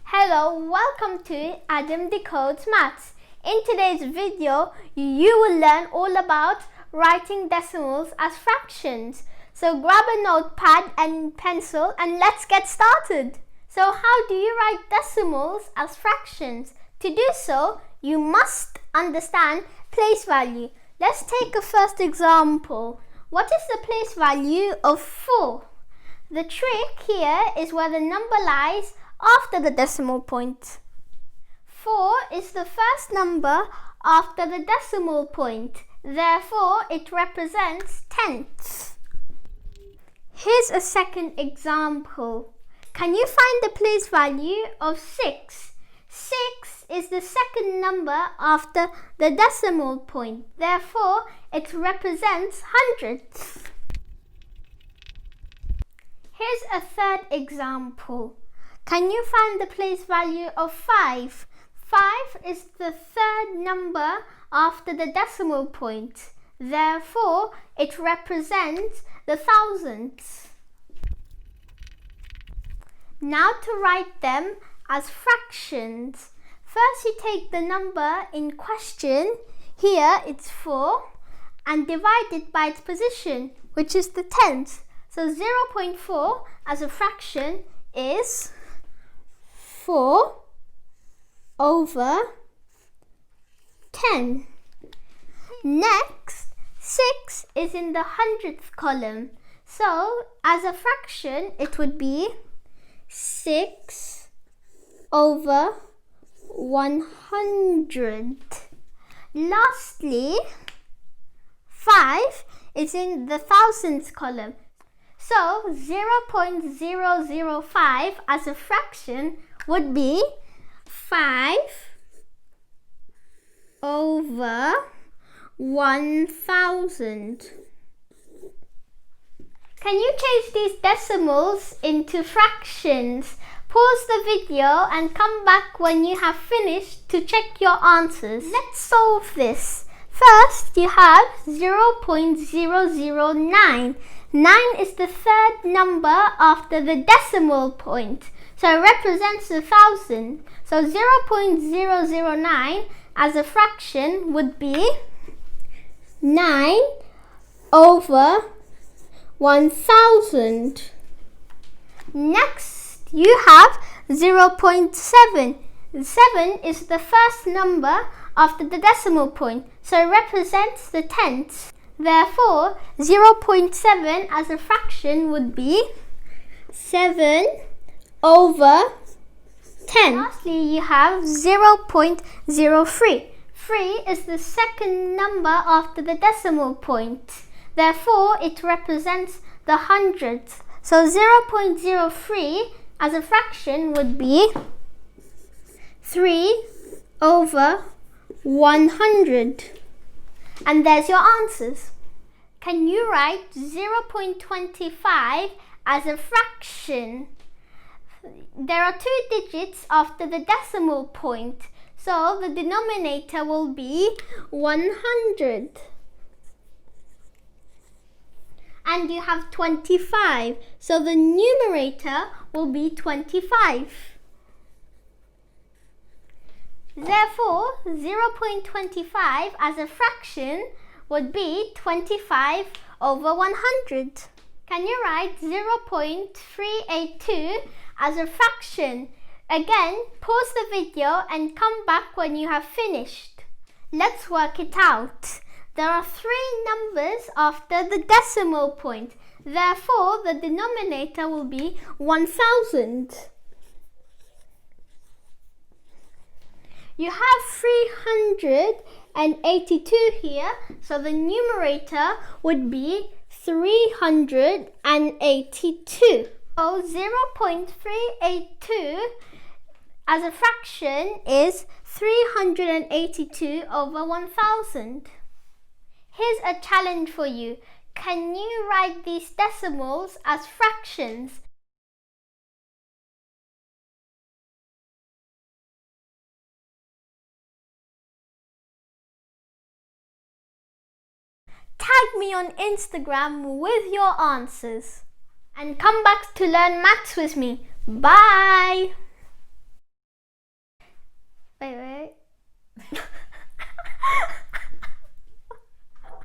Hello, welcome to Adam Decodes Maths. In today's video, you will learn all about writing decimals as fractions. So grab a notepad and pencil and let's get started. So how do you write decimals as fractions? To do so, you must understand place value. Let's take a first example. What is the place value of 4? The trick here is where the number lies after the decimal point. 4 is the first number after the decimal point. Therefore, it represents tenths. Here's a second example. Can you find the place value of 6? 6 is the second number after the decimal point. Therefore, it represents hundredths. Here's a third example. Can you find the place value of 5? 5 is the third number after the decimal point. Therefore, it represents the thousandths. Now to write them as fractions. First you take the number in question, here it's 4, and divide it by its position, which is the tenths. So 0.4 as a fraction is 4 over 10. Next, 6 is in the hundredth column. So as a fraction, it would be 6 over 100. Lastly, 5 is in the thousandth column. So 0.005 as a fraction would be 5 over 1000. Can you change these decimals into fractions? Pause the video and come back when you have finished to check your answers. Let's solve this. First, you have 0.009. 9 is the third number after the decimal point, so it represents 1,000. So 0.009 as a fraction would be 9 over 1000. Next, you have 0.7. 7 is the first number after the decimal point, so it represents the tenths. Therefore, 0.7 as a fraction would be 7 over 10. Lastly, you have 0.03. 3 is the second number after the decimal point. Therefore, it represents the hundredths. So 0.03 as a fraction would be 3 over 100. And there's your answers. Can you write 0.25 as a fraction? There are 2 digits after the decimal point, so the denominator will be 100. And you have 25, so the numerator will be 25. Therefore, 0.25 as a fraction would be 25 over 100. Can you write 0.382 as a fraction? Again, pause the video and come back when you have finished. Let's work it out. There are 3 numbers after the decimal point. Therefore, the denominator will be 1000. You have 382 here, so the numerator would be 382. So 0.382 as a fraction is 382 over 1000. Here's a challenge for you. Can you write these decimals as fractions? Tag me on Instagram with your answers. And come back to learn maths with me. Bye!